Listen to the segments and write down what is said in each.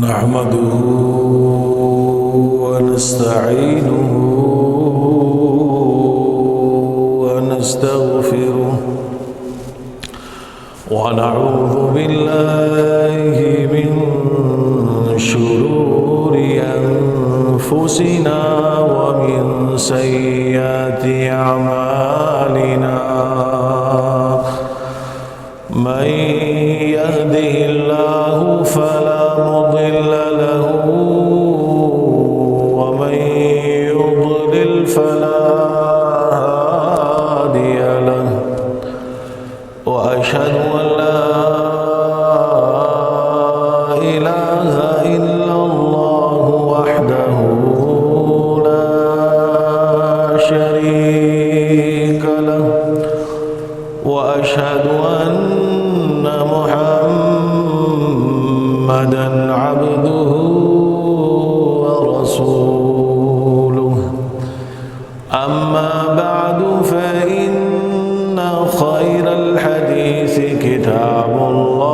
نحمده ونستعينه ونستغفره ونعوذ بالله من شرور أنفسنا ومن سيئات أعمالنا من يهده الله فلا مضل له ومن يضلل فلا هادي له وأشهد أن لا إله إلا الله وحده لا شريك له وأشهد أن محمدًا عبده ورسوله أما بعد فإن خير الحديث كتاب الله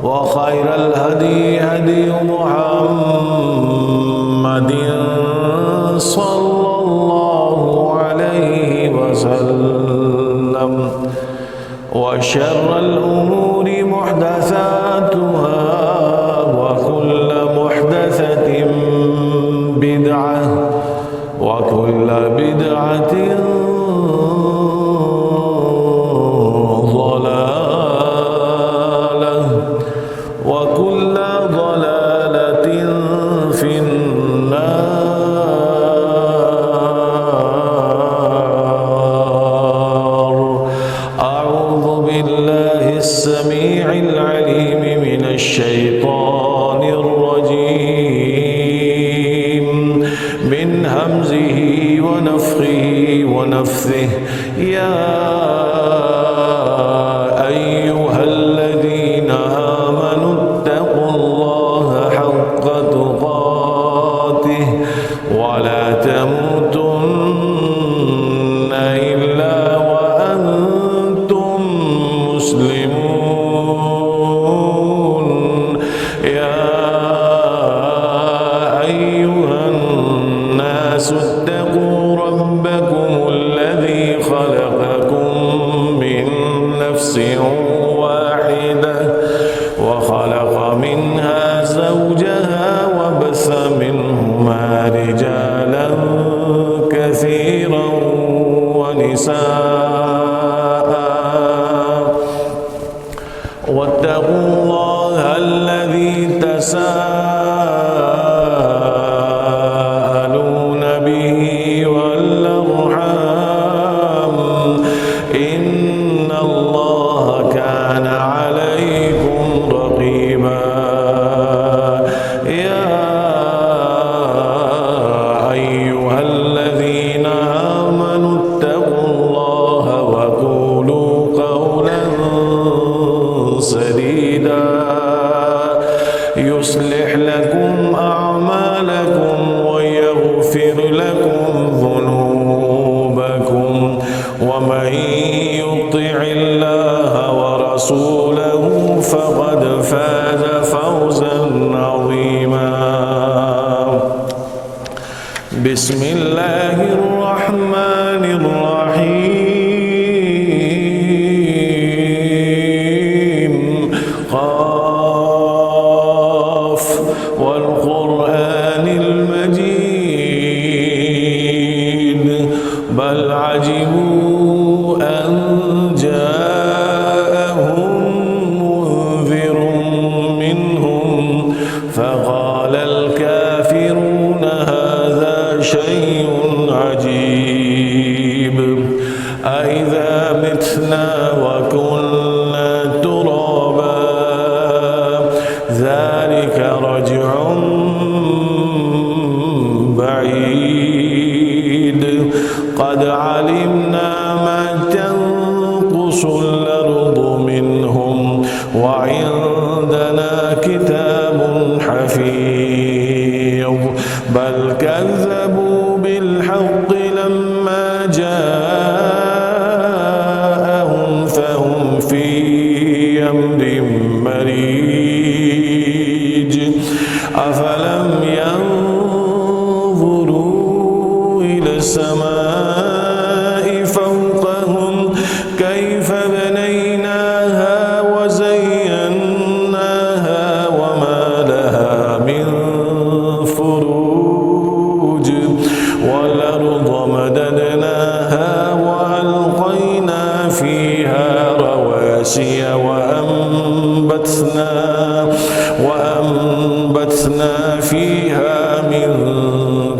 وخير الهدي هدي محمد صلى الله عليه وسلم وشر الأمور محدثاتها وكل محدثة بدعة وكل بدعة ضلالة وكل ضلالة في النار. أعوذ بالله السميع العليم من الشيطان الرجيم من همزه ونفخه ونفثه. يا أيها الذين آمنوا اتقوا الله حق تقاته ولا تموتن إلا وأنتم مسلمون. يا أيها الناس اتقوا ربكم الذي خلقكم من نفس واحدة وخلق منها زوجها وبث منهما رجالا كثيرا ونساء واتقوا الله الذي تساءلون به والأرحام إن الله كان عليكم رقيبا. يا أيها الذين آمنوا اتقوا الله وقولوا قولا سديدا يصلح لكم أعمالكم ويغفر لكم ذنوبكم ومن يطع الله ورسوله فقد فاز فوزا عظيما. بسم الله الرحمن الرحيم. قاف والقرآن المجيد بل عجبوا أن جاءهم منذر منهم فقال الكافرون هذا شيء عجيب أإذا متنا وكنا ترابا ذلك رجع بعيد قد علمنا ما تنقص الأرض منهم وعندنا كتاب حفيظ بل كذبوا بالحق لما جاءهم فهم في أمر مريج أفلم ينظروا إلى السماء فوقهم كيف بنيناها وزيناها وما لها من فروج والأرض مددناها وألقينا فيها رواسي وأنبتنا فيها من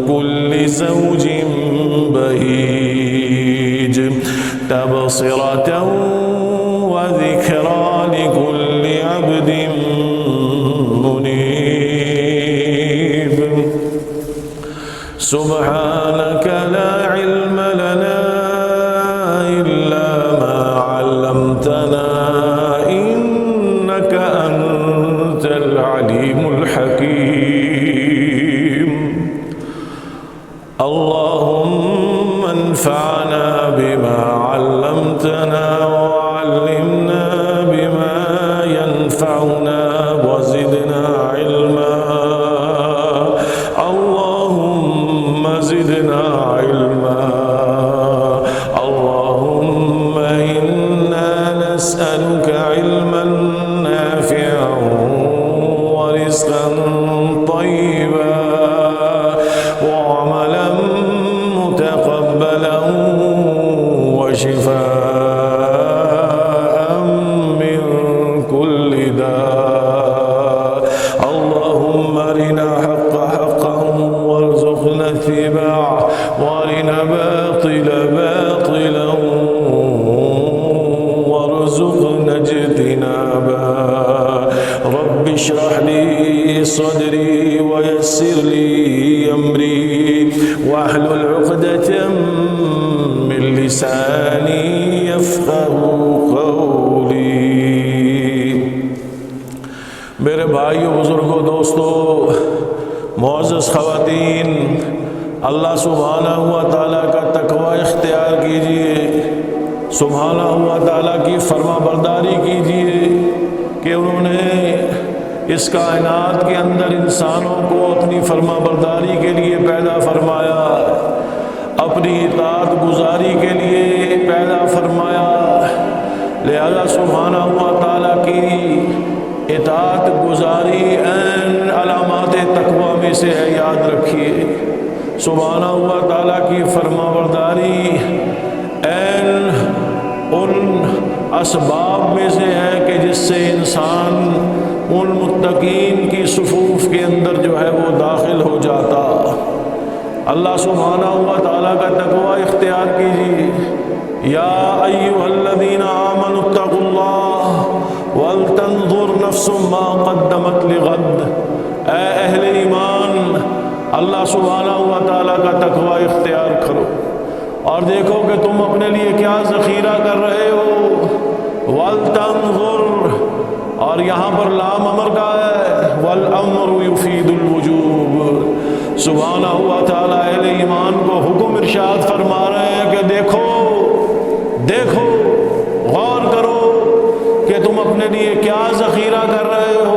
كل زوج بهيج تبصرة وذكرى لكل عبد منيب سبحانك لا علم لنا إلا ما علمتنا إنك أنت العليم الحكيم اللهم انفعنا بما علمتنا وعلمنا بما ينفعنا وزدنا علما اللهم زدنا علما اللهم إنا نسألك علما نافعا ورزقا طيبا وعملا متقبلا وشفاء من كل داء اللهم أرنا حق حقا وارزقنا اتباعه وأرنا باطل باطلا وارزقنا اجتنابه رب اشرح لي صدري ويسر لي أمري واحلل عقدة من لساني يفقه قولي میرے بھائیو بزرگوں دوستو معزز خواتین اللہ سبحانہ ہوا تعالیٰ کا تقوی اختیار کیجئے سبحانہ ہوا تعالیٰ کی فرما برداری کیجئے کہ انہوں نے اس کائنات کے اندر انسانوں کو اپنی فرما برداری کے لیے پیدا فرمایا اپنی اطاعت گزاری کے لیے پیدا فرمایا لہذا سبحانہ ہوا تعالیٰ کی اطاعت گزاری عین علامات تقوی میں سے ہے یاد رکھیے سبحانہ ہوا تعالیٰ کی فرما برداری عین ان اسباب میں سے ہے کہ جس سے انسان ان متقین کی صفوف کے اندر جو ہے وہ داخل ہو جاتا اللہ سبحانہ ہوا تعالیٰ کا تقوی اختیار کیجیے یا ایھا الذین آمنوا اتقوا اللہ ولتنظر نفس ما قدمت لغد اے اہل ایمان اللہ سبحانہ ہوا تعالیٰ کا تقوی اختیار کرو اور دیکھو کہ تم اپنے لیے کیا ذخیرہ کر رہے ہو ولتنظر اور یہاں پر لام امر کا ہے والامر یفید الوجوب سبحانہ ہوا تعالیٰ اہل ایمان کو حکم ارشاد فرما رہے ہیں کہ دیکھو غور کرو کہ تم اپنے لیے کیا ذخیرہ کر رہے ہو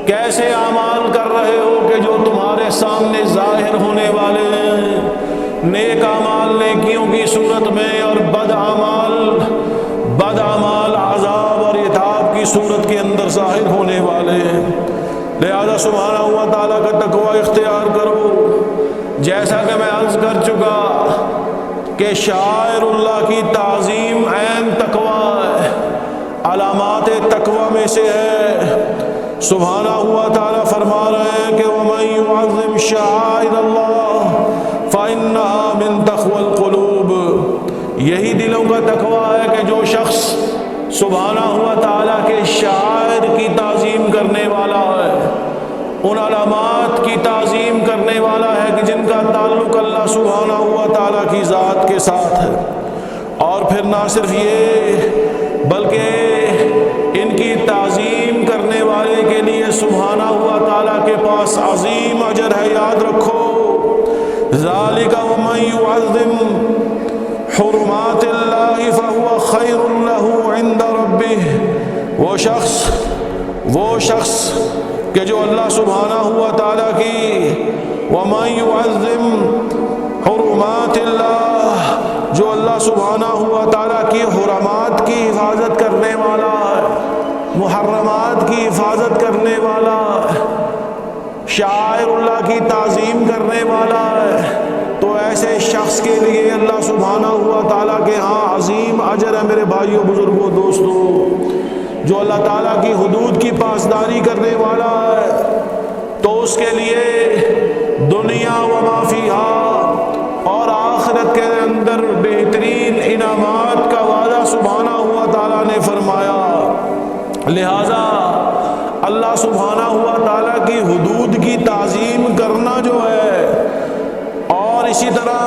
کیسے اعمال کر رہے ہو کہ جو تمہارے سامنے ظاہر ہونے والے ہیں نیک اعمال نیکیوں کی صورت میں اور بد اعمال عذاب اور عتاب کی صورت کے اندر ظاہر ہونے والے ہیں لہذا سبحانہ ہوا تعالیٰ کا تقوی اختیار کرو جیسا کہ میں عرض کر چکا کہ شاعر اللہ کی تعظیم عین تقوی ہے علامات تقوی میں سے ہے سبحانہ ہوا تعالیٰ فرما رہے ہیں کہ وَمَن يُعَظِّمْ شَعَائِرَ اللَّهِ فَإِنَّهَا مِن تَقْوَى الْقُلُوبِ یہی دلوں کا تقوی ہے کہ جو شخص سبحانہ ہوا تعالیٰ کے شاعر کی تعظیم کرنے والا ہے ان علامات کی تعظیم کرنے والا ہے کہ جن کا تعلق اللہ سبحانہ ہوا تعالیٰ کی ذات کے ساتھ ہے اور پھر نہ صرف یہ بلکہ ان کی تعظیم کرنے والے کے لیے سبحانہ ہوا تعالیٰ کے پاس عظیم اجر ہے یاد رکھو ذالک ومن یعظم حرمات اللہ فهو خیر له عند ربه وہ شخص کہ جو اللہ سبحانہ ہوا تعالیٰ کی وَمَن يُعَظِّمْ حُرُمَاتِ اللَّهِ، جو اللہ سبحانہ ہوا تعالیٰ کی حرمات کی حفاظت کرنے والا ہے، محرمات کی حفاظت کرنے والا ہے، شعائر اللہ کی تعظیم کرنے والا ہے، تو ایسے شخص کے لیے اللہ سبحانہ ہوا تعالیٰ کے ہاں عظیم اجر ہے میرے بھائیوں بزرگوں دوستوں۔ جو اللہ تعالیٰ کی حدود کی پاسداری کرنے والا ہے تو اس کے لیے دنیا و ما فیہا اور آخرت کے اندر بہترین انعامات کا وعدہ سبحانہ ہوا تعالیٰ نے فرمایا۔ لہذا اللہ سبحانہ ہوا تعالیٰ کی حدود کی تعظیم کرنا جو ہے اور اسی طرح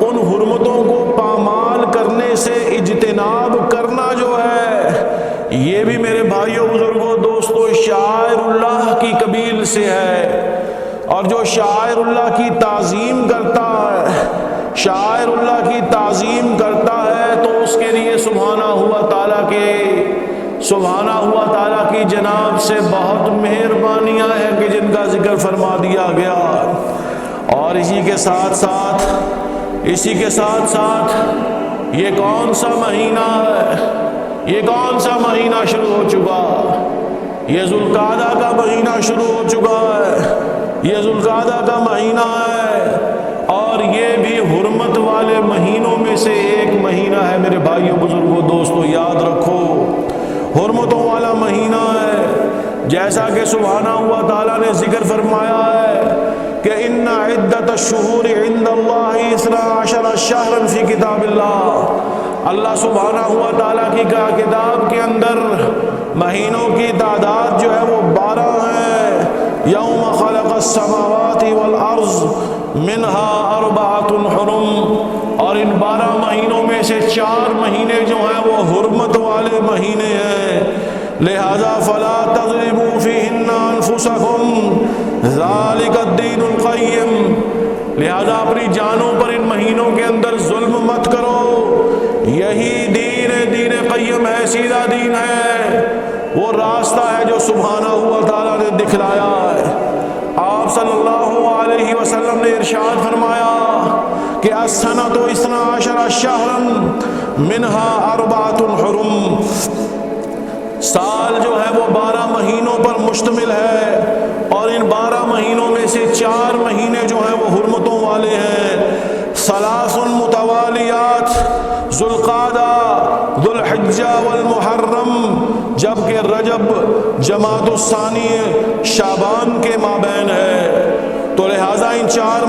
ان حرمتوں کو پامال کرنے سے اجتناب کرنا جو ہے، یہ بھی میرے بھائیوں بزرگوں دوستوں شعائر اللہ کی قبیل سے ہے۔ اور جو شعائر اللہ کی تعظیم کرتا ہے، شعائر اللہ کی تعظیم کرتا ہے تو اس کے لیے سبحانہ ہوا تعالیٰ کی جناب سے بہت مہربانیاں ہیں کہ جن کا ذکر فرما دیا گیا۔ اور اسی کے ساتھ ساتھ یہ کون سا مہینہ ہے، یہ کون سا مہینہ شروع ہو چکا؟ یہ ذوالقعدہ کا مہینہ شروع ہو چکا ہے، یہ ذوالقعدہ کا مہینہ ہے، اور یہ بھی حرمت والے مہینوں میں سے ایک مہینہ ہے میرے بھائیوں بزرگوں دوستوں، یاد رکھو حرمتوں والا مہینہ ہے۔ جیسا کہ سبحانہ ہوا تعالیٰ نے ذکر فرمایا ہے کہ ان عدت الشہور عند اللہ 12 شہرا فی کتاب اللہ، اللہ سبحانہ ہوا تعالیٰ کی کتاب کے اندر مہینوں کی تعداد جو ہے وہ 12 ہے۔ یوم خلق السماوات والارض منها 4 حرم، اور ان 12 مہینوں میں سے 4 مہینے جو ہیں وہ حرمت والے مہینے ہیں۔ لہذا فلا تظلموا فیہن انفسکم ذالک الدین القیم، لہذا اپنی جانوں پر ان مہینوں کے اندر ظلم مت کرو، یہی دین قیم ہے، سیدھا دین ہے، وہ راستہ ہے جو سبحانہ ہوا تعالیٰ نے دکھلایا ہے۔ آپ صلی اللہ علیہ وسلم نے ارشاد فرمایا کہ السنۃ 12 شہرا منها 4 حرم، سال جو ہے وہ 12 مہینوں پر مشتمل ہے، اور ان 12 مہینوں میں سے 4 مہینے جو ہیں وہ حرمتوں والے ہیں۔ 3 متوالیات، ذوالقعدہ، ذوالحجہ والمحرم، جبکہ رجب جمادی الثانی شعبان کے مابین ہے۔ تو لہٰذا ان 4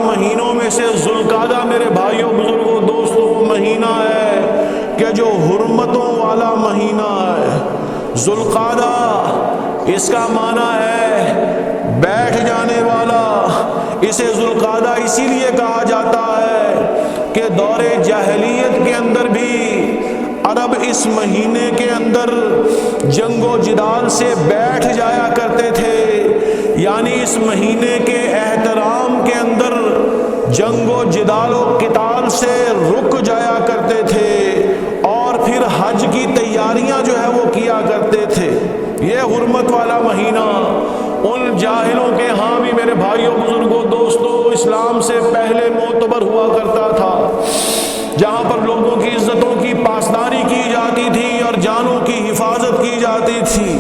مہینوں میں سے ذوالقعدہ میرے بھائیوں بزرگوں دوستوں وہ مہینہ ہے کہ جو حرمتوں والا مہینہ ہے۔ ذوالقعدہ اس کا معنی ہے بیٹھ جانے والا، اسے ذوالقعدہ اسی لیے کہا جاتا ہے کہ دور جاہلیت کے اندر بھی عرب اس مہینے کے اندر جنگ و جدال سے بیٹھ جایا کرتے تھے، یعنی اس مہینے کے احترام کے اندر جنگ و جدال و قتال سے رک جایا کرتے تھے، اور پھر حج کی تیاریاں جو ہے وہ کیا کرتے تھے۔ یہ حرمت والا مہینہ ان جاہلوں کے ہاں بھی میرے بھائیوں بزرگوں دوستوں اسلام سے پہلے معتبر ہوا کرتا تھا، جہاں پر لوگوں کی عزتوں کی پاسداری کی جاتی تھی اور جانوں کی حفاظت کی جاتی تھی۔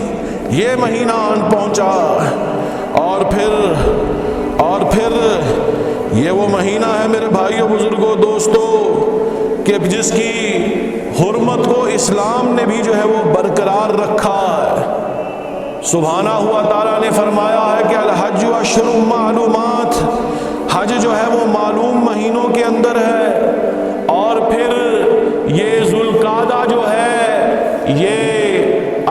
یہ مہینہ آن پہنچا، اور پھر یہ وہ مہینہ ہے میرے بھائیوں بزرگوں دوستوں کہ جس کی حرمت کو اسلام نے بھی جو ہے وہ برقرار رکھا ہے۔ سبحانہ ہوا تعالیٰ نے فرمایا ہے کہ الحج اشہر معلومات، حج جو ہے وہ معلوم مہینوں کے اندر ہے، اور پھر یہ ذوالقعدہ جو ہے یہ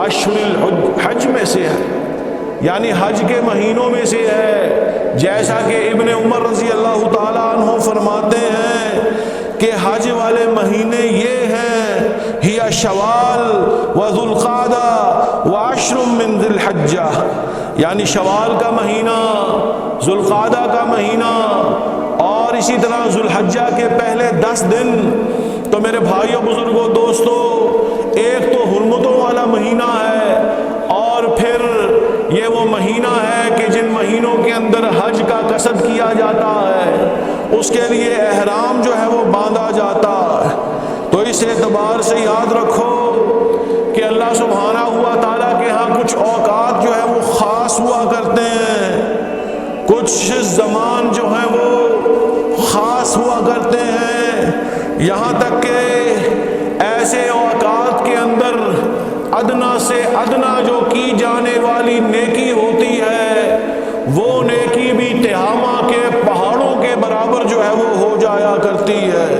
اشہر الحج میں سے ہے، یعنی حج کے مہینوں میں سے ہے۔ جیسا کہ ابن عمر رضی اللہ تعالیٰ عنہ فرماتے ہیں کہ حج والے مہینے یہ ہیں، ہی شوال و ذوالقعدہ و 10 من ذی الحجہ، یعنی شوال کا مہینہ، ذوالقعدہ کا مہینہ، اور اسی طرح ذوالحجہ کے پہلے 10 دن۔ تو میرے بھائیوں بزرگوں دوستوں کے لیے احرام جو ہے وہ باندھا جاتا ہے۔ تو اس اعتبار سے یاد رکھو کہ اللہ سبحانہ ہوا تعالیٰ کے ہاں کچھ اوقات جو ہے وہ خاص ہوا کرتے ہیں، کچھ زمان جو ہیں وہ خاص ہوا کرتے ہیں، یہاں تک کہ ایسے اوقات کے اندر ادنا سے ادنا جو کی جانے والی نیکی ہوتی ہے وہ نیکی بھی تہامہ کے پہاڑوں کے برابر جو ہے وہ ہو جایا کرتی ہے۔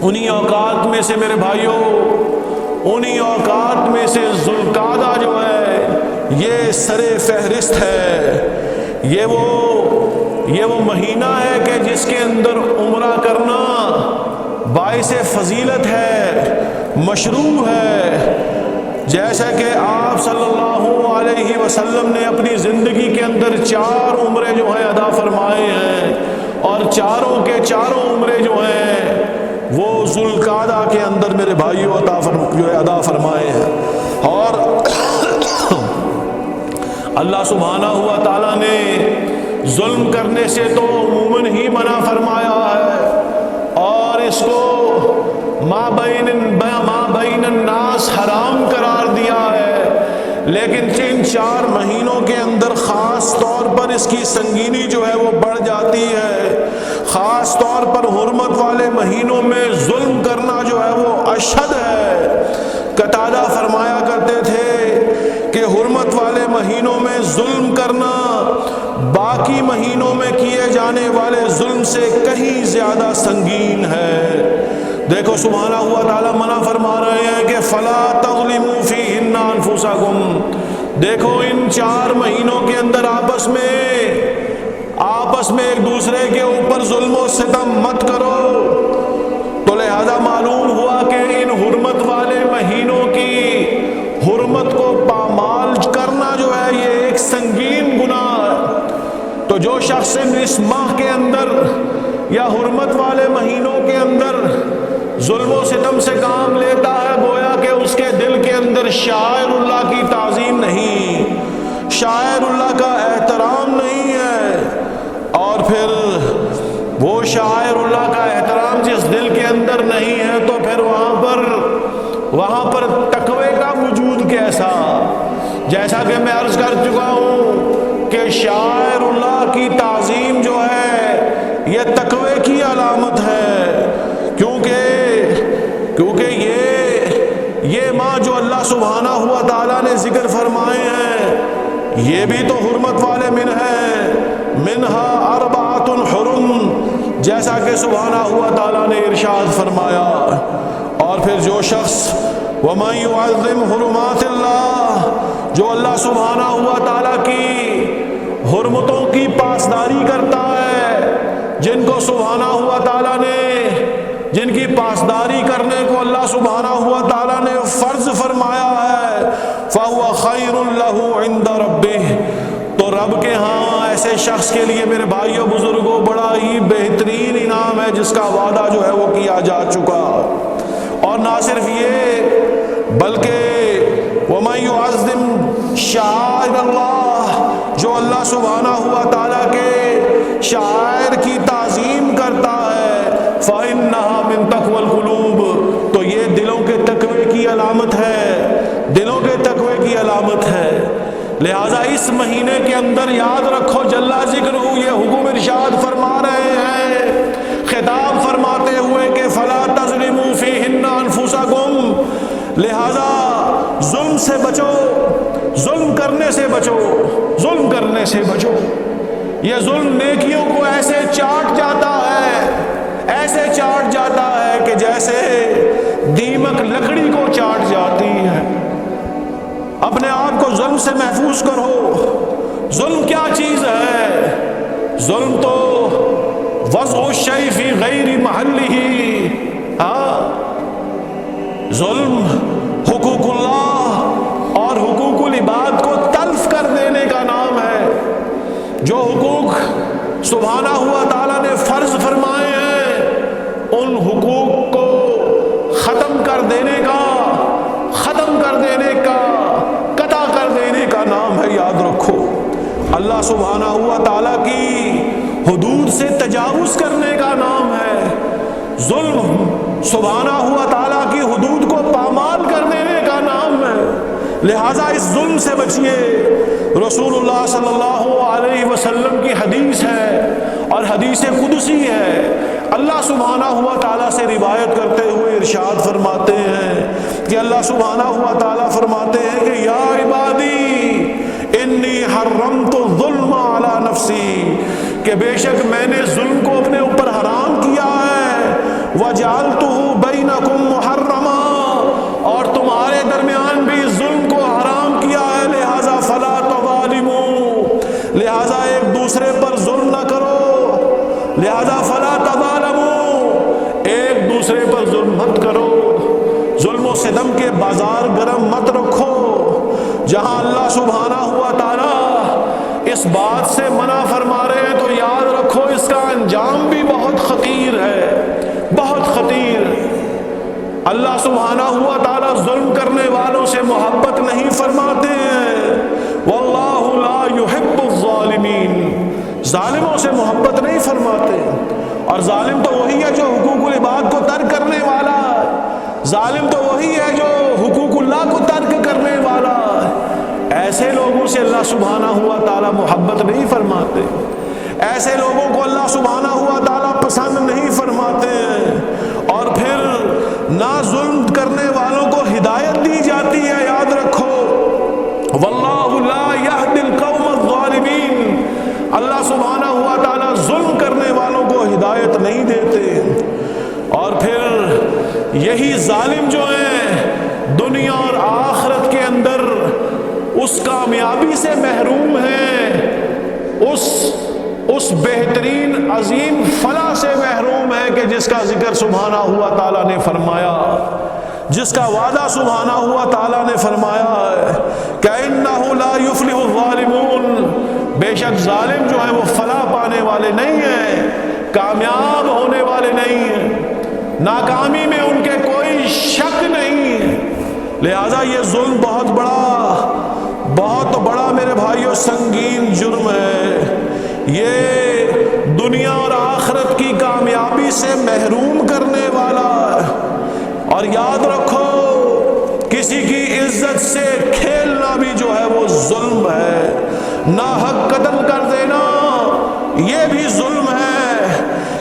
انہی اوقات میں سے میرے بھائیوں، انہی اوقات میں سے ذوالقعدہ جو ہے یہ سر فہرست ہے۔ یہ وہ مہینہ ہے کہ جس کے اندر عمرہ کرنا باعث فضیلت ہے، مشروع ہے۔ جیسا کہ آپ صلی اللہ علیہ وسلم نے اپنی زندگی کے اندر 4 عمرے جو ہیں ادا فرمائے ہیں، اور چاروں کے چاروں عمرے جو ہیں وہ ذوالقعدہ کے اندر میرے بھائیوں ادا فرمائے ہیں۔ اور اللہ سبحانہ ہوا تعالیٰ نے ظلم کرنے سے تو عموماً ہی منع فرمایا ہے، اور اس کو ما بین الناس حرام قرار دیا ہے، لیکن ان 4 مہینوں کے اندر خاص طور پر اس کی سنگینی جو ہے وہ بڑھ جاتی ہے۔ خاص طور پر حرمت والے مہینوں میں ظلم کرنا جو ہے وہ اشد ہے۔ قتادہ فرمایا کرتے تھے کہ حرمت والے مہینوں میں ظلم کرنا باقی مہینوں میں کیے جانے والے ظلم سے کہیں زیادہ سنگین ہے۔ دیکھو سبحانہ ہوا تعالیٰ منع فرما رہے ہیں کہ فَلَا تَظْلِمُوا فِيهِنَّ أَنفُسَكُمْ، دیکھو ان 4 مہینوں کے اندر آپس میں ایک دوسرے کے اوپر ظلم و ستم مت کرو۔ تو لہذا معلوم ہوا کہ ان حرمت والے مہینوں کی حرمت کو پامال کرنا جو ہے یہ ایک سنگین گناہ ہے۔ تو جو شخص اس ماہ کے اندر یا حرمت والے مہینوں کے اندر ظلم و ستم سے کام لیتا ہے، گویا کہ اس کے دل کے اندر شاعر اللہ کی تعظیم نہیں، شاعر اللہ کا احترام نہیں ہے۔ اور پھر وہ شاعر اللہ کا احترام جس دل کے اندر نہیں ہے تو پھر وہاں پر تقوی کا وجود کیسا؟ جیسا کہ میں عرض کر چکا ہوں کہ شاعر اللہ کی تعظیم جو ہے یہ تقوی کی علامت ہے، کیونکہ یہ ماہ جو اللہ سبحانہ ہوا تعالیٰ نے ذکر فرمائے ہیں یہ بھی تو حرمت والے منہا اربعۃ حرم، جیسا کہ سبحانہ ہوا تعالیٰ نے ارشاد فرمایا۔ اور پھر جو شخص وَمَن يُعَظِّمْ حُرُمَاتِ اللَّهِ، جو اللہ سبحانہ ہوا تعالیٰ کی حرمتوں کی پاسداری کرتا ہے، جن کو سبحانہ ہوا تعالیٰ نے جن کی پاسداری کرنے کو اللہ سبحانہ ہوا تعالیٰ نے فرض فرمایا ہے، فَهُوَ خَيْرٌ لَهُ عِندَ رَبِّهِ، تو رب کے ہاں ایسے شخص کے لیے میرے بھائیوں بزرگوں بڑا ہی بہترین انعام ہے جس کا وعدہ جو ہے وہ کیا جا چکا۔ اور نہ صرف یہ بلکہ وَمَن يُعَظِّمْ شَعَائِرَ اللَّهِ، جو اللہ سبحانہ ہوا تعالیٰ کے شعائر کی تعظیم کرتا ہے، فَإِنَّهَا مِن تَقْوَى الْقُلُوبِ، تو یہ دلوں کے تقوی کی علامت ہے، دلوں کے تقوی کی علامت ہے۔ لہٰذا اس مہینے کے اندر یاد رکھو جل ذکر یہ حکم ارشاد فرما رہے ہیں، خطاب فرماتے ہوئے کہ فَلَا تَظْلِمُوا فِيهِنَّ أَنفُسَكُمْ، لہٰذا ظلم سے بچو، ظلم کرنے سے بچو، ظلم کرنے سے بچو۔ یہ ظلم نیکیوں کو ایسے چاٹ جاتا ہے کہ جیسے دیمک لکڑی کو چاٹ جاتی ہے۔ اپنے آپ کو ظلم سے محفوظ کرو۔ ظلم کیا چیز ہے؟ ظلم تو وضع الشیء فی غیر محلہ، ظلم حقوق اللہ اور حقوق العباد کو تلف کر دینے کا نام ہے۔ جو حقوق سبحانہ ہوا تعالیٰ نے فرض فرمائے ہیں ان حقوق کو ختم کر دینے کا، قطع کر دینے کا نام ہے، یاد رکھو۔ اللہ سبحانہ ہوا تعالیٰ کی حدود سے تجاوز کرنے کا نام ہے، ظلم سبحانہ ہوا تعالیٰ کی حدود کو پامال کر دینے کا نام ہے۔ لہٰذا اس ظلم سے بچیے۔ رسول اللہ صلی اللہ علیہ وسلم کی حدیث ہے اور حدیث قدسی ہے، اللہ سبحانہ ہوا تعالیٰ سے روایت کرتے ہوئے ارشاد فرماتے ہیں کہ اللہ سبحانہ ہوا تعالیٰ فرماتے ہیں کہ یا عبادی انی حرمت الظلم علی نفسی، کہ بے شک میں نے ظلم کو اپنے اوپر حرام کیا ہے، وجعلتہ بینکم محرما، اور تمہارے درمیان بھی ظلم کو حرام کیا ہے، لہذا فلا تظالموا، لہذا ایک دوسرے پر ظلم نہ کرو، لہذا فلا تظالموا، ایک دوسرے پر ظلم مت کرو، ظلم و ستم کے بازار گرم مت رکھو۔ جہاں اللہ سبحانہ ہوا تعالیٰ اس بات سے منع فرما رہے ہیں تو یاد رکھو اس کا انجام بھی بہت خطیر ہے، بہت خطیر۔ اللہ سبحانہ ہوا تعالیٰ ظلم کرنے والوں سے محبت نہیں فرماتے ہیں، واللہ لا يحب الظالمین، ظالموں سے محبت نہیں فرماتے۔ اور ظالم تو وہی ہے جو حقوق العباد کو ترک کرنے والا ہے، ظالم تو وہی ہے جو حقوق اللہ کو ترک کرنے والا ہے۔ ایسے لوگوں سے اللہ سبحانہ ہوا تعالیٰ محبت نہیں فرماتے، ایسے لوگوں کو اللہ سبحانہ ہوا تعالیٰ پسند نہیں فرماتے ہیں۔ اور پھر نہ ظلم کرنے والوں کو ہدایت دی جاتی ہے، یاد رکھو واللہ لا یہدی القوم الظالمین، اللہ سبحانہ ہوا تعالیٰ ظلم کرنے والوں کو ہدایت نہیں دیتے۔ اور پھر یہی ظالم جو ہیں دنیا اور آخرت کے اندر اس کامیابی سے محروم ہیں، اس بہترین عظیم فلاح سے محروم ہے کہ جس کا ذکر سبحانہ ہوا تعالیٰ نے فرمایا، جس کا وعدہ سبحانہ ہوا تعالیٰ نے فرمایا ہے کہ اِنَّهُ لَا يُفْلِحُ الظَّالِمُونَ، بے شک ظالم جو ہیں وہ فلاح پانے والے نہیں ہیں، کامیاب ہونے والے نہیں ہیں، ناکامی میں ان کے کوئی شک نہیں ہے۔ لہذا یہ ظلم بہت بڑا میرے بھائیوں سنگین جرم ہے، یہ دنیا اور آخرت کی کامیابی سے محروم کرنے والا ہے۔ اور یاد رکھو کسی کی عزت سے کھیلنا بھی جو ہے وہ ظلم ہے، ناحق قتل کر دینا یہ بھی ظلم ہے،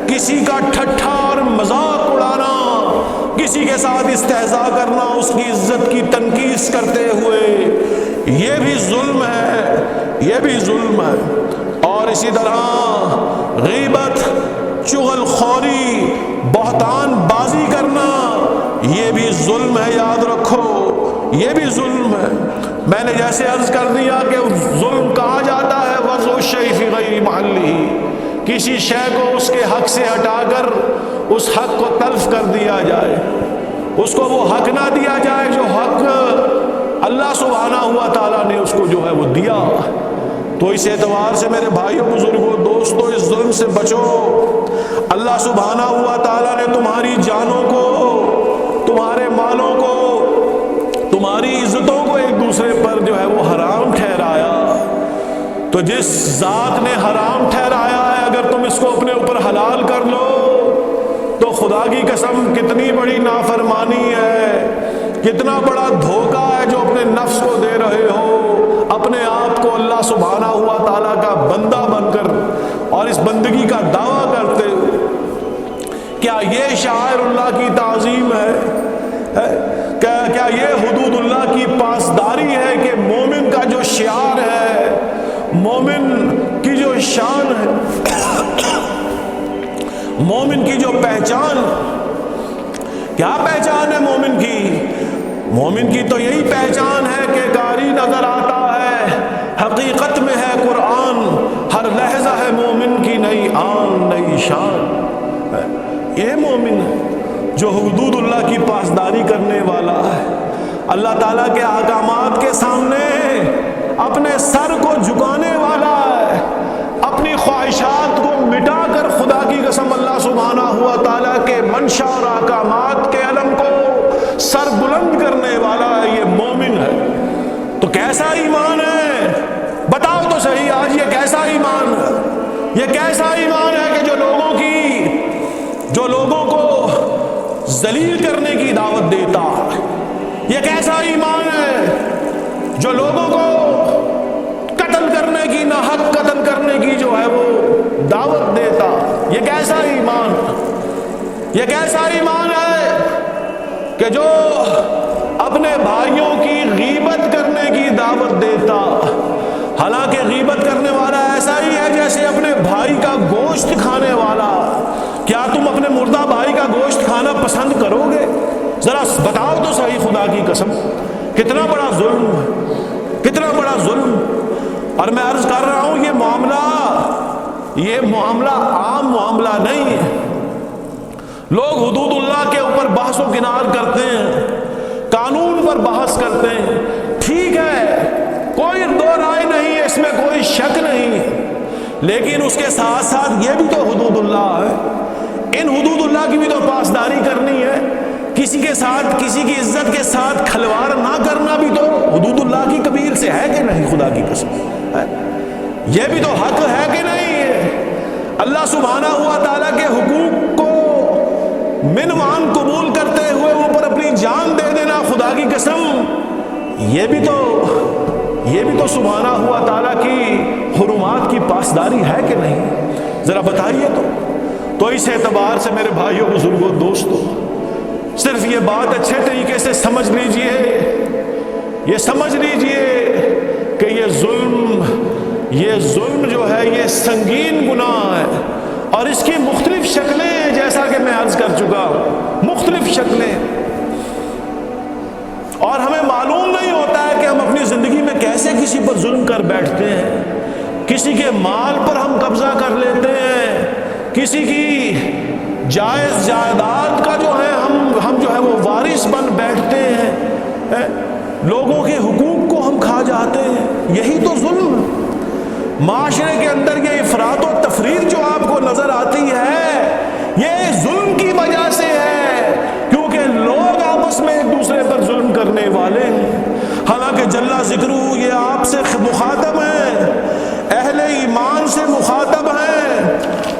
کسی کا ٹھٹھا اور مذاق اڑانا، کسی کے ساتھ استہزاء کرنا، اس کی عزت کی تنقیص کرتے ہوئے، یہ بھی ظلم ہے، یہ بھی ظلم ہے۔ اور اسی طرح غیبت، چغل خوری، بہتان بازی کرنا یہ بھی ظلم ہے، یاد رکھو یہ بھی ظلم ہے۔ میں نے جیسے عرض کر دیا کہ ظلم کہا جاتا ہے وضع الشیء فی غیر محلہ، کسی شے کو اس کے حق سے ہٹا کر اس حق کو تلف کر دیا جائے، اس کو وہ حق نہ دیا جائے جو حق اللہ سبحانہ ہوا تعالیٰ نے اس کو جو ہے وہ دیا۔ تو اس اعتبار سے میرے بھائیوں بزرگوں دوستوں اس ظلم سے بچو۔ اللہ سبحانہ ہوا تعالیٰ نے تمہاری جانوں کو، تمہارے مالوں کو، تمہاری عزتوں کو ایک دوسرے پر جو ہے وہ حرام ٹھہرایا، تو جس ذات نے حرام ٹھہرایا ہے اگر تم اس کو اپنے اوپر حلال کر لو تو خدا کی قسم کتنی بڑی نافرمانی ہے، کتنا بڑا دھوکہ ہے جو اپنے نفس کو دے رہے ہو، اپنے آپ کو اللہ سبحانہ ہوا تعالیٰ کا بندہ بن کر اور اس بندگی کا دعویٰ کرتے ہو۔ کیا یہ شعائر اللہ کی تعظیم ہے؟ کیا یہ حدود اللہ کی پاسداری ہے کہ مومن کا جو شعار ہے، مومن کی جو شان ہے، مومن کی جو پہچان، کیا پہچان ہے مومن کی؟ مومن کی تو یہی پہچان ہے کہ قاری نظر آتا ہے، حقیقت میں ہے قرآن، ہر لحظہ ہے مومن کی نئی آن نئی شان۔ یہ مومن ہے جو حدود اللہ کی پاسداری کرنے والا ہے، اللہ تعالیٰ کے احکامات کے سامنے اپنے سر کو جھکانے والا ہے، اپنی خواہشات کو مٹا کر خدا کی قسم اللہ سبحانہ ہوا تعالیٰ کے منشا اور احکامات کے علم کو سر بلند کرنے والا ہے، یہ مومن ہے۔ تو کیسا ایمان ہے؟ بتاؤ تو صحیح آج یہ کیسا ایمان ہے، یہ کیسا ایمان ذلیل کرنے کی دعوت دیتا۔ یہ کیسا ایمان ہے جو لوگوں کو قتل کرنے کی، ناحق قتل کرنے کی جو ہے وہ دعوت دیتا؟ یہ کیسا ایمان، یہ کیسا ایمان ہے کہ جو اپنے بھائیوں کی غیبت کرنے کی دعوت دیتا؟ حالانکہ غیبت کرنے والا ایسا ہی ہے جیسے اپنے بھائی کا گوشت کھانے والا۔ کیا تم اپنے مردہ بھائی کا گوشت کھانا پسند کرو گے؟ ذرا بتاؤ تو صحیح، خدا کی قسم، کتنا بڑا ظلم، کتنا بڑا ظلم۔ اور میں عرض کر رہا ہوں یہ معاملہ عام معاملہ نہیں ہے۔ لوگ حدود اللہ کے اوپر بحث و کنار کرتے ہیں، قانون پر بحث کرتے ہیں، ٹھیک ہے، کوئی دو رائے نہیں ہے، اس میں کوئی شک نہیں ہے، لیکن اس کے ساتھ ساتھ یہ بھی تو حدود اللہ ہے، ان حدود اللہ کی بھی تو پاسداری کرنی ہے۔ کسی کے ساتھ، کسی کی عزت کے ساتھ کھلواڑ نہ کرنا بھی تو حدود اللہ کی کبیر سے ہے کہ نہیں؟ خدا کی قسم ہے، یہ بھی تو حق ہے کہ نہیں ہے؟ اللہ سبحانہ ہوا تعالیٰ کے حقوق کو منوان قبول کرتے ہوئے اوپر اپنی جان دے دینا، خدا کی قسم، یہ بھی تو سبحانہ ہوا تعالیٰ کی حرمات کی پاسداری ہے کہ نہیں؟ ذرا بتائیے تو اس اعتبار سے میرے بھائیوں، بزرگوں، دوستوں، صرف یہ بات اچھے طریقے سے سمجھ لیجئے، یہ سمجھ لیجئے کہ یہ ظلم جو ہے یہ سنگین گناہ ہے، اور اس کی مختلف شکلیں ہیں، جیسا کہ میں عرض کر چکا ہوں، مختلف شکلیں، اور ہمیں معلوم نہیں ہوتا ہے کہ ہم اپنی زندگی میں کیسے کسی پر ظلم کر بیٹھتے ہیں، کسی کے مال پر ہم قبضہ کر لیتے ہیں، کسی کی جائز جائیداد کا جو ہے ہم جو ہے وہ وارث بن بیٹھتے ہیں، لوگوں کے حقوق کو ہم کھا جاتے ہیں، یہی تو ظلم۔ معاشرے کے اندر یہ افراط و تفریط جو آپ کو نظر آتی ہے، یہ ظلم کی وجہ سے ہے، کیونکہ لوگ آپس میں ایک دوسرے پر ظلم کرنے والے ہیں۔ حالانکہ جل ذکرہ یہ آپ سے مخاطب ہیں، اہل ایمان سے مخاطب ہیں،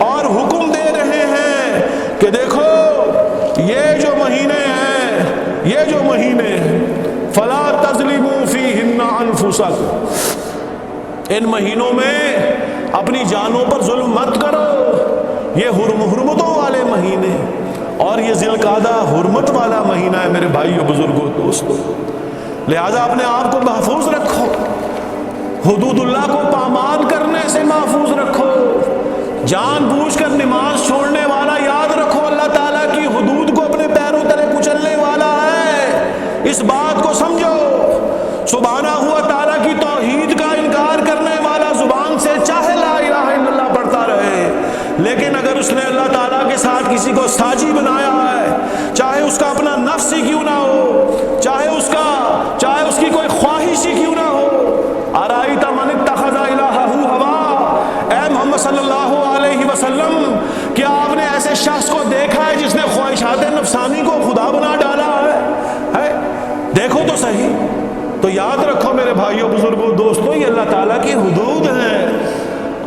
اور حکم دے رہے ہیں کہ دیکھو یہ جو مہینے ہیں فلا تظلموا فیہن انفسکم، ان مہینوں میں اپنی جانوں پر ظلم مت کرو، یہ حرمتوں والے مہینے، اور یہ ذی القعدہ حرمت والا مہینہ ہے میرے بھائیوں، بزرگوں، دوستوں، لہذا اپنے آپ کو محفوظ رکھو، حدود اللہ کو پامال کرنے سے محفوظ رکھو، جان بوجھ کر نماز چھوڑنے والا یاد رکھو اللہ تعالیٰ کی حدود کو اپنے پیروں تلے کچلنے والا ہے، اس بات کو سمجھو۔ سبحانہ ہوا تعالیٰ کی توحید کا انکار کرنے والا زبان سے چاہے لا الہ الا اللہ پڑھتا رہے، لیکن اگر اس نے اللہ تعالیٰ کے ساتھ کسی کو ساجی بنایا ہے، چاہے اس کا اپنا نفس ہی کیوں نہ ہو، چاہے اس کی کوئی خواہش ہی کیوں نہ ہو، ارائیت من اتخذ الہہ ہوا، اے محمد صلی اللہ علیہ وسلم، کیا آپ نے ایسے شخص کو دیکھا ہے جس نے خواہشات نفسانی کو خدا بنا ڈالا ہے؟ دیکھو تو صحیح۔ تو یاد رکھو میرے بھائیوں، بزرگوں، دوستوں، یہ اللہ تعالیٰ کی حدود ہیں،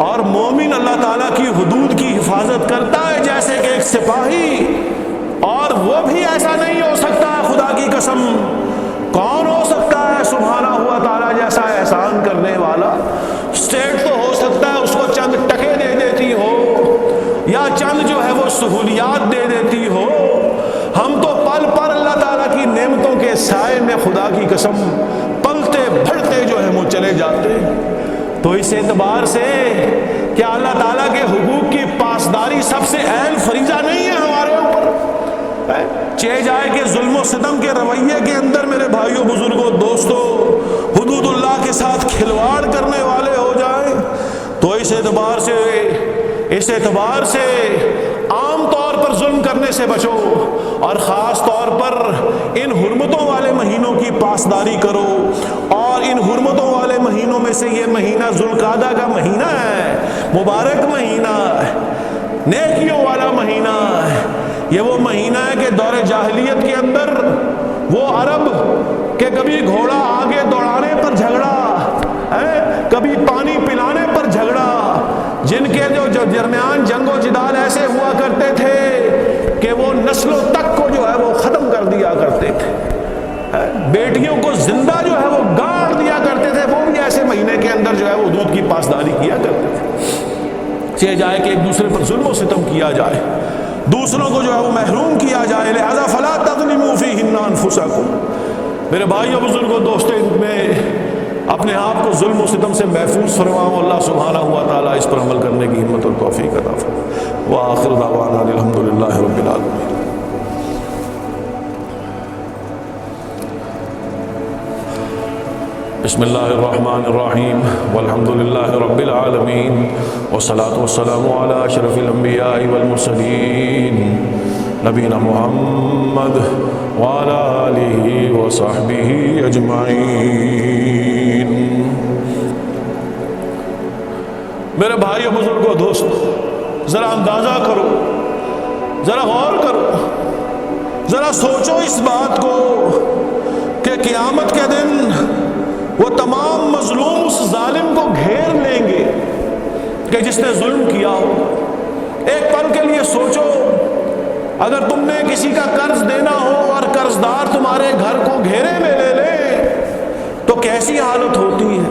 اور مومن اللہ تعالیٰ کی حدود کی حفاظت کرتا ہے جیسے کہ ایک سپاہی، اور وہ بھی ایسا نہیں ہو سکتا، خدا کی قسم، کون ہو سکتا ہے سبحانہ ہوا تعالیٰ جیسا احسان کرنے والا؟ اسٹیٹ تو ہو سکتا ہے اس کو چند ٹکے دے دیتی ہو، یا چند جو ہے وہ سہولیات دے دیتی ہو، ہم تو پل پر اللہ تعالیٰ کی نعمتوں کے سائے میں خدا کی قسم پلتے بھرتے جو ہے وہ چلے جاتے ہیں۔ تو اس اعتبار سے کیا اللہ تعالیٰ کے حقوق کی پاسداری سب سے اہم فریضہ نہیں ہے ہمارے اوپر؟ چہ جائے کہ ظلم و ستم کے رویے کے اندر میرے بھائیوں، بزرگوں، دوستوں، حدود اللہ کے ساتھ کھلواڑ کرنے والے ہو جائیں، تو اس اعتبار سے عام طور پر ظلم کرنے سے بچو، اور خاص طور پر ان حرمتوں والے مہینوں کی پاسداری کرو، اور ان حرمتوں والے مہینوں میں سے یہ مہینہ ذی القعدہ کا مہینہ ہے، مبارک مہینہ ہے، نیکیوں والا مہینہ ہے۔ یہ وہ مہینہ ہے کہ دور جاہلیت کے اندر وہ عرب کہ کبھی گھوڑا آگے دوڑانے پر جھگڑا، کبھی پانی پلانے پر جھگڑا، جن کے جو درمیان جنگ و جدال ایسے ہوا کرتے تھے کہ وہ نسلوں تک کو جو ہے وہ بیٹیوں کو زندہ جو ہے وہ گاڑ دیا کرتے تھے، وہ بھی ایسے مہینے کے اندر جو ہے وہ دودھ کی پاسداری کیا کرتے تھے، یہ جائے کہ ایک دوسرے پر ظلم و ستم کیا جائے، دوسروں کو جو ہے وہ محروم کیا جائے، لہذا فلا تظلموا فیہن انفسکم۔ میرے بھائیو بزرگوں دوستو، ان میں اپنے آپ کو ظلم و ستم سے محفوظ فرماؤ، اللہ سبحانہ ہوا تعالیٰ اس پر عمل کرنے کی ہمت اور توفیق عطا فرمائے۔ وآخر دعوانا الحمدللہ رب العالمین۔ بسم اللہ الرحمن الرحیم، والحمدللہ رب العالمین، والصلاة والسلام علی اشرف الانبیاء والمرسلین، نبینا محمد وعلی آلہ وصحبہ اجمعین۔ میرے بھائیو بزرگوں دوستو، ذرا اندازہ کرو، ذرا غور کرو، ذرا سوچو اس بات کو کہ قیامت کے دن وہ تمام مظلوم اس ظالم کو گھیر لیں گے کہ جس نے ظلم کیا ہو۔ ایک پل کے لیے سوچو، اگر تم نے کسی کا قرض دینا ہو اور قرض دار تمہارے گھر کو گھیرے میں لے لے تو کیسی حالت ہوتی ہے؟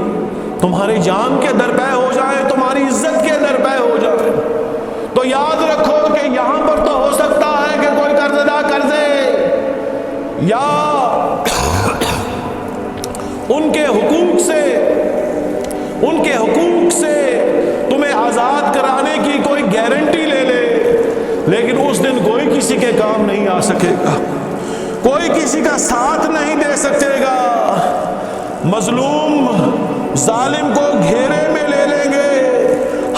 تمہاری جان کے درپے ہو جائے، تمہاری عزت کے درپے ہو جائے۔ تو یاد رکھو کہ یہاں پر تو ہو سکتا ہے کہ کوئی قرض ادا کر دے یا ان کے حقوق سے تمہیں آزاد کرانے کی کوئی گارنٹی لے لے، لیکن اس دن کوئی کسی کے کام نہیں آ سکے گا، کوئی کسی کا ساتھ نہیں دے سکے گا۔ مظلوم ظالم کو گھیرے میں لے لیں گے،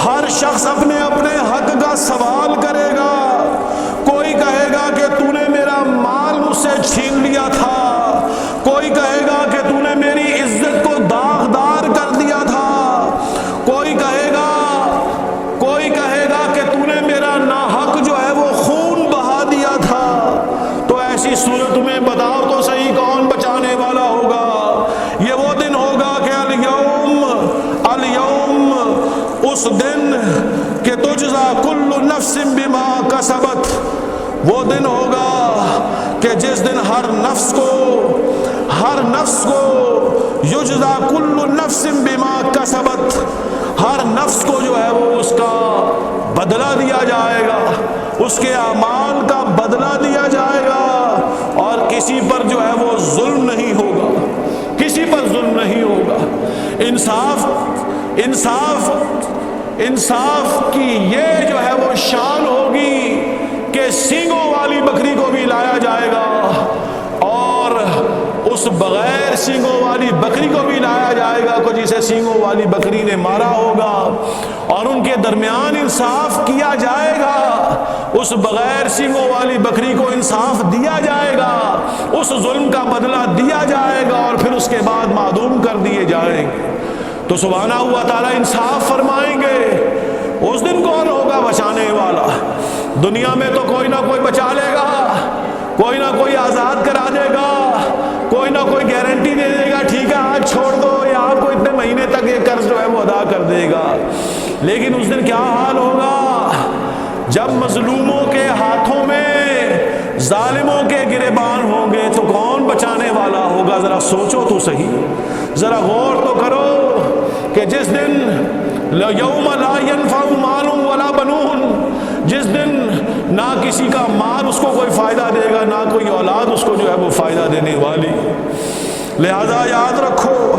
ہر شخص اپنے اپنے حق کا سوال کرے گا۔ کوئی کہے گا کہ تو نے میرا مال مجھ سے چھین لیا تھا، کوئی کہے گا کہ تو نے میری عزت کو داغدار کر دیا تھا، کوئی کہے گا کہ تو نے میرا ناحق جو ہے وہ خون بہا دیا تھا۔ تو ایسی صورت میں بتاؤ تو صحیح کون بچانے والا ہوگا؟ یہ وہ دن ہوگا کہ الیوم اس دن کہ تجزا کل نفس بما کسبت، وہ دن ہوگا کہ جس دن ہر نفس کو یجزا کل نفس بما کسبت، ہر نفس کو جو ہے وہ اس کا بدلہ دیا جائے گا، اس کے اعمال کا بدلہ دیا جائے گا، اور کسی پر جو ہے وہ ظلم نہیں ہوگا، کسی پر ظلم نہیں ہوگا۔ انصاف کی یہ جو ہے وہ شان ہوگی کہ سینگوں والی بکری کو بھی لایا جائے گا اور اس بغیر سینگوں والی بکری کو بھی لایا جائے گا کو جسے سینگوں والی بکری نے مارا ہوگا، اور ان کے درمیان انصاف کیا جائے گا۔ اس بغیر سینگوں والی بکری کو انصاف دیا جائے گا، اس ظلم کا بدلہ دیا جائے گا، اور پھر اس کے بعد معدوم کر دیے جائیں گے۔ تو سبحانہ ہوا تعالیٰ انصاف فرمائیں گے۔ اس دن کون ہوگا بچانے والا؟ دنیا میں تو کوئی نہ کوئی بچا لے گا، کوئی نہ کوئی آزاد کرا دے گا، کوئی نہ کوئی گارنٹی دے دے گا، ٹھیک ہے آج چھوڑ دو یا آپ کو اتنے مہینے تک یہ قرض جو ہے وہ ادا کر دے گا۔ لیکن اس دن کیا حال ہوگا جب مظلوموں کے ہاتھوں میں ظالموں کے گریبان ہوں گے؟ تو کون بچانے والا ہوگا؟ ذرا سوچو تو صحیح، ذرا غور تو کرو کہ جس دن یوم لا ينفع مال ولا بنون، جس دن نہ کسی کا مال اس کو کوئی فائدہ دے گا، نہ کوئی اولاد اس کو جو ہے وہ فائدہ دینے والی۔ لہذا یاد رکھو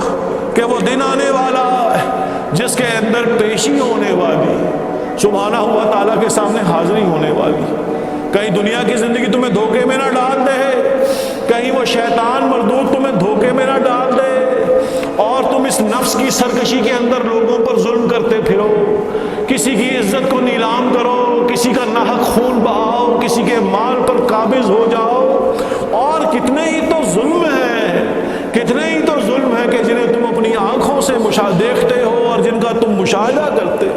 کہ وہ دن آنے والا ہے جس کے اندر پیشی ہونے والی، سبحانہ ہوا تعالیٰ کے سامنے حاضری ہونے والی۔ کہیں دنیا کی زندگی تمہیں دھوکے میں نہ ڈال دے، کہیں وہ شیطان مردود تمہیں دھوکے میں نہ ڈال دے اور تم اس نفس کی سرکشی کے اندر لوگوں پر ظلم کرتے پھرو، کسی کی عزت کو نیلام کرو، کسی کا ناحق خون بہاؤ، کسی کے مال پر قابض ہو جاؤ۔ اور کتنے ہی تو ظلم ہے کہ جنہیں تم اپنی آنکھوں سے دیکھتے ہو اور جن کا تم مشاہدہ کرتے ہو۔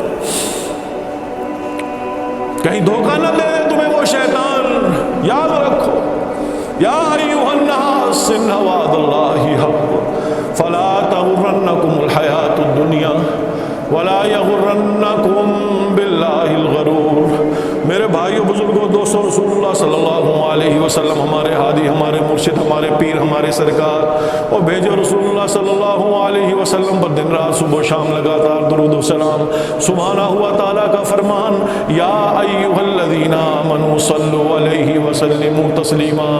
کہیں دھوکہ نہ دے تمہیں وہ شیطان۔ یاد رکھو، یا ایھا الناس ان وعد اللہ حق فلا تغرنکم الحیاۃ الدنیا ولا یغرنکم باللہ الغرور۔ میرے بھائیو بزرگوں دوستو، رسول اللہ صلی اللہ علیہ وسلم وسلم ہمارے ہادی، ہمارے مرشد، ہمارے پیر، ہمارے سرکار، اور بھیجو رسول اللہ صلی اللہ علیہ وسلم پر دن رات صبح و شام لگاتار درود و سلام۔ سبحانہ ہوا تعالیٰ کا فرمان، یا ایھا الذین آمنوا صلوا علیہ وسلموا تسلیما،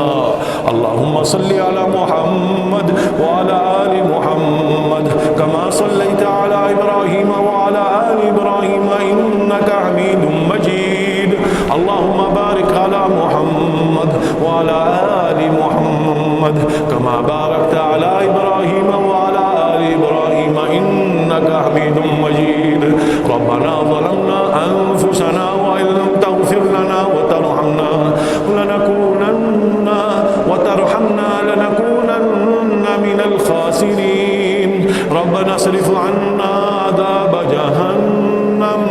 اللہم صل علی محمد وعلی آل محمد کما صلیت علی ابراہیم وعلی آل ابراہیم انک حمید مجید، اللہم بارک علی محمد وعلی آل محمد کما بارکت علی ابراہیم وعلی آل ابراہیم انک حمید مجید۔ ربنا ظلمنا انفسنا وان لم تغفر لنا وترحمنا لنكونن من الخاسرين، ربنا اصرف عنا عذاب جهنم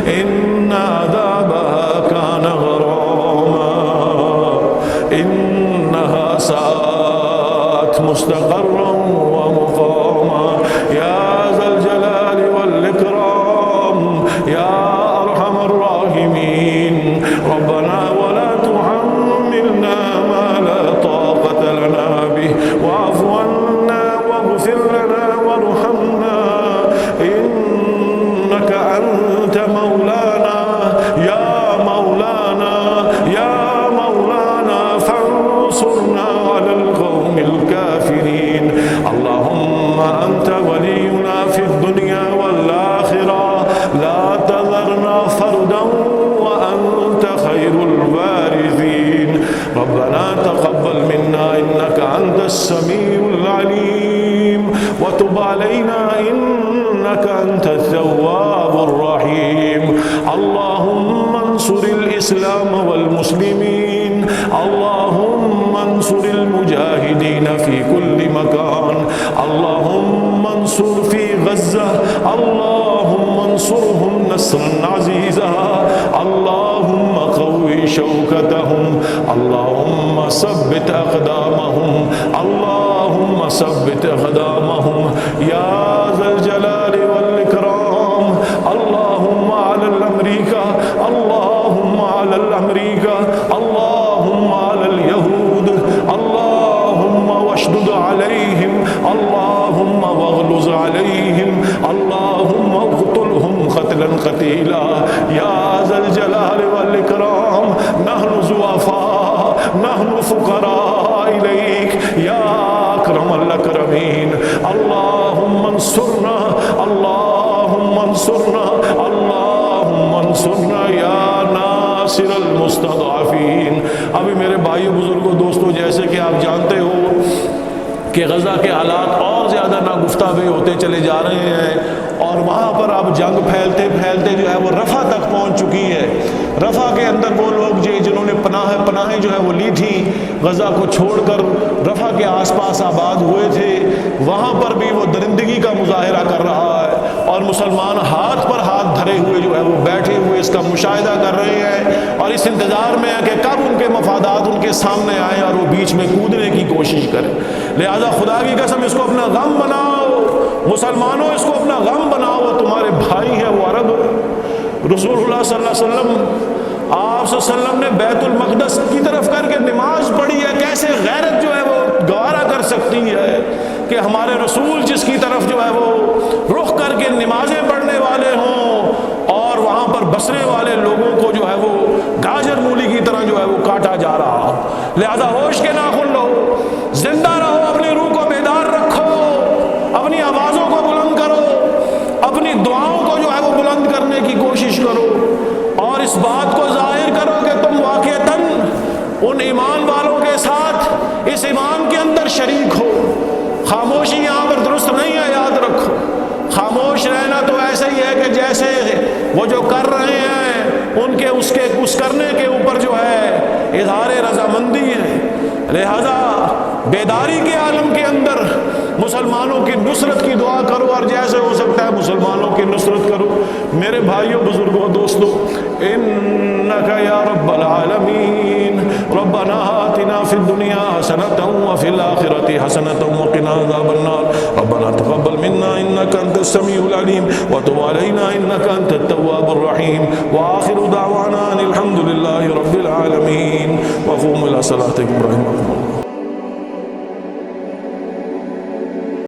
إن عذابها كان غراما إنها ساءت مستقرا ومقاما، يا ذا الجلال والإكرام يا أرحم الراحمين، ربنا ولا تحملنا ما لا طاقة لنا به واعف عنا واغفر لنا وارحمنا إنك أنت مولانا يا مولانا فانصرنا على القوم الكافرين، اللهم أنت ولينا في الدنيا والآخرة، لا تذرنا فردا وأنت خير الوارثين، ربنا تقبل منا إنك أنت السميع العليم وتب علينا إنك أنت التواب الرحيم، اللهم انصر الإسلام والمسلمين، اللهم انصر المجاهدين في كل مكان، اللهم انصر في غزة، اللهم انصرهم نصرا عزيزا، اللهم قوي شوكتهم، اللهم ثبت أقدامهم، اللهم ثبت أقدامهم يا ذا الجلال والإكرام، اللهم على الأمريكا، اللهم على الأمريكا، اللهم على اليهود، اللهم واشدد عليهم، اللهم واغلظ عليهم، اللهم اقتلهم قتلا قتيلا يا ذا الجلال والإكرام، نحن ضعفاء، نحن فقراء إليك يا أكرم الأكرمين، اللهم انصرنا، اللهم انصرنا، اللهم انصرنا یا ناصر المستضعفین۔ ابھی میرے بھائیو بزرگوں دوستوں، جیسے کہ آپ جانتے ہو کہ غزہ کے حالات اور زیادہ ناگفتہ بے ہوتے چلے جا رہے ہیں، اور وہاں پر اب جنگ پھیلتے پھیلتے جو ہے وہ رفح تک پہنچ چکی ہے۔ رفح کے اندر وہ لوگ جنہوں نے پناہیں جو ہے وہ لی تھیں، غزہ کو چھوڑ کر رفح کے آس پاس آباد ہوئے تھے، وہاں پر بھی وہ درندگی کا مظاہرہ کر رہا ہے، اور مسلمان ہاتھ پر ہاتھ دھرے ہوئے جو ہے وہ بیٹھے ہوئے اس کا مشاہدہ کر رہے ہیں، اور اس انتظار میں ہے کہ کب ان کے مفادات ان کے سامنے آئیں اور وہ بیچ میں کودنے کی کوشش کریں۔ لہذا خدا کی قسم اس کو اپنا غم بناؤ، مسلمانوں اس کو اپنا غم بناؤ، تمہارے بھائی ہیں وہ عرب۔ رسول اللہ صلی اللہ علیہ وسلم، آپ صلی اللہ علیہ وسلم نے بیت المقدس کی طرف کر کے نماز پڑھی ہے، کیسے غیرت جو ہے وہ گوارا کر سکتی ہے کہ ہمارے رسول جس کی طرف جو ہے وہ رخ کر کے نمازیں پڑھنے والے ہوں، اور وہاں پر بسنے والے لوگوں کو جو ہے وہ گاجر مولی کی طرح جو ہے وہ کاٹا جا رہا۔ لہذا ہوش کے ناخن لو، زندہ رہو، اپنی روح کو بیدار رکھو، اپنی آوازوں کو بلند کرو، اپنی دعاؤں کو جو ہے وہ بلند کرنے کی کوشش کرو، اور اس بات کو ظاہر کرو کہ تم واقعتاً ان ایمان والوں کے ساتھ اس ایمان کے اندر شریک ہو۔ خاموشی یہاں پر درست نہیں ہے، یاد رکھو۔ خاموش رہنا تو ایسے ہی ہے کہ جیسے وہ جو کر رہے ہیں ان کے اس کرنے کے اوپر جو ہے اظہار رضامندی ہے۔ لہذا بیداری کے عالم کے اندر مسلمانوں کی نصرت کی دعا کرو، اور جیسے ہو سکتا ہے مسلمانوں کی نصرت کرو۔ میرے بھائیوں بزرگوں دوستوں، انک یا رب العالمین ربنا آتنا فی الدنیا حسنۃ وفی الآخرۃ حسنۃ وقنا عذاب النار، ربنا تقبل منا إنك أنت السميع العليم وتب علينا إنك أنت التواب الرحيم وآخر دعوانا أن الحمد لله رب العالمين وقوموا إلى صلاتكم رحمكم الله.